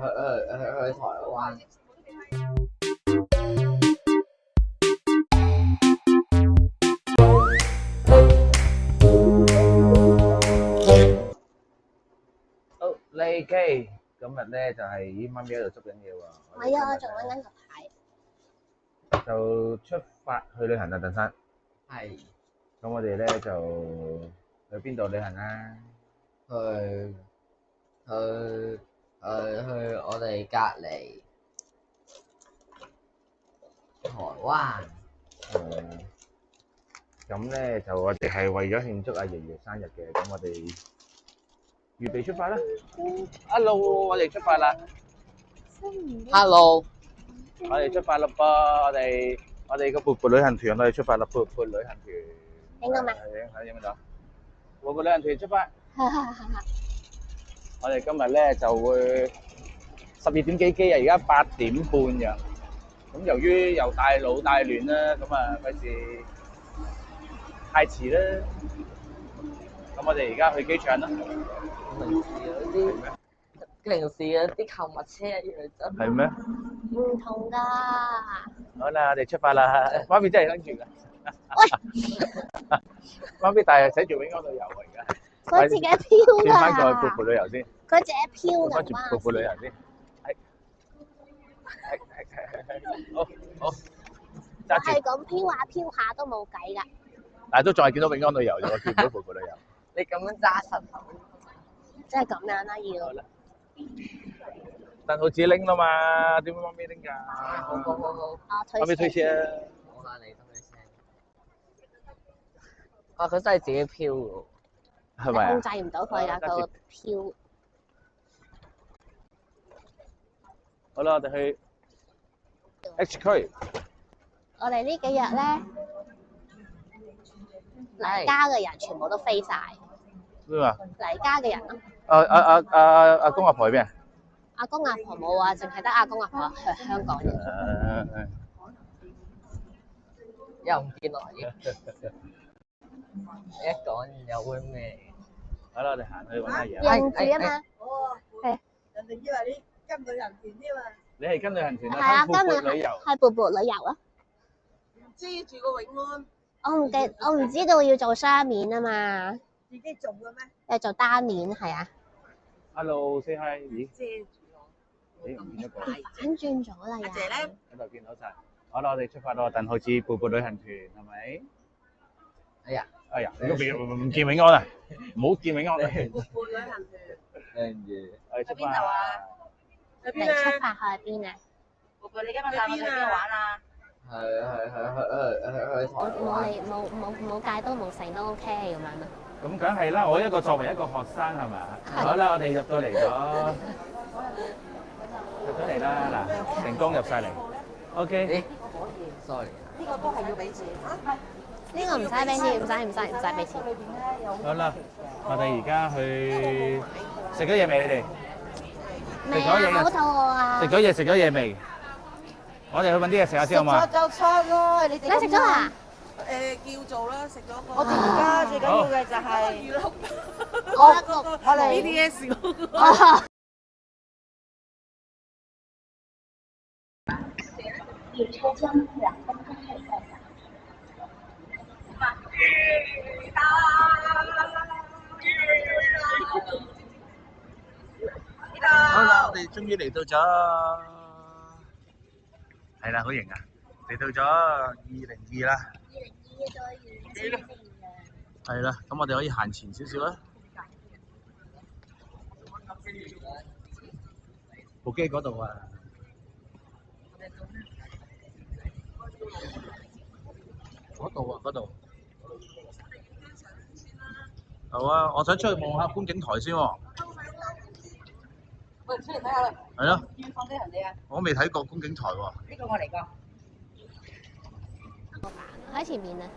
去台灣。好，利基，今日咧就係姨媽咪喺度捉緊嘢喎。唔係啊，我仲揾緊個牌。就出發去旅行啊，鄧生。係。咁我哋咧就去邊度旅行啊？去我哋隔離台灣。咁咧就我哋係為咗慶祝阿爺爺生日嘅，咁我哋預備出發啦。Hello，我哋出發啦。Hello，我哋出發啦噃，我哋個勃勃旅行團，我哋出發啦，勃勃旅行團。影到未？係影到。勃勃旅行團出發。我哋今日咧就會12點幾機啊，而家8點半㗎。咁由於又帶老帶亂啦，咁啊費事太遲啦。咁我哋而家去機場啦。平時嗰啲購物車一樣真係咩？唔同㗎。好啦，我哋出發啦。媽咪真係跟住㗎。喂，媽咪但係寫住永安旅遊喎而家。佢自己飄轉翻過去㗎。勃勃旅遊先。佢自己飄翻住㗎。勃勃旅遊先。好，揸住。係咁飄下飄下都冇計㗎。但係都仲係見到永安旅遊啫，我見唔到勃勃旅遊。你咁樣揸實頭，即係咁樣啦，要。好啦。但好自己拎啦嘛，點會媽咪拎㗎？好。媽咪推車啊！好啦，你推車。啊，佢真係自己飄喎。係咪啊？控制唔到佢㗎，佢飄。好啦，我哋去 H 區。我哋呢幾日咧，黎家嘅人全部都飛晒。咩啊？黎家嘅人咯。阿公阿婆喺邊啊？阿公阿婆冇啊，淨係得阿公阿婆去香港嘅。又唔見落嘅。一講又會咩？好啦，我哋行去揾阿爺。認住啊嘛。係。人哋以為你跟旅行團添啊！你係跟旅行團係啊，啊？跟旅旅遊。係勃勃旅遊啊！遮住個永安，我唔知道要做雙面啊嘛，自己做嘅咩？要做單面係啊。Hello，say hi。咦？遮住我。咦？唔見咗個。反轉咗啦又。阿姐咧，喺度見到晒。好啦，我哋出發咯，鄧浩志勃勃旅行團係咪？哎呀，你個唔見永安啊？唔好見永安啊！勃勃旅行團跟住我哋出去邊度啊？去你邊啊？出發去邊啊？勃勃，你今日帶我去邊度玩啊？去台灣。冇戒都冇成都 OK 咁樣咯。咁梗係啦，我作為一個學生係咪？好啦，我哋入到嚟啦，嗱，成功入晒嚟。OK。sorry。呢個都係要俾錢。呢個唔使俾錢，唔使俾錢。好啦，我哋而家去食咗嘢未？你哋未啊，好肚餓啊！食咗嘢未？我哋去揾啲嘢食下先好嘛？就出咯，你哋你食咗啊？叫做啦，食咗個。我哋而家最緊要嘅就係娛樂。我哋 BTS 嗰個。列车将2分钟后到达。好啦，我哋終於嚟到咗，係啦，好型啊！嚟到咗202啦。202再完係啦，咁我哋可以行前少少啦。部機嗰度啊。嗰度。好啊，我想出去望下觀景台先喎。喂，出嚟睇下啦。係咯。要放低人哋啊！我未睇過觀景台喎。呢個我嚟過。喺前面啊！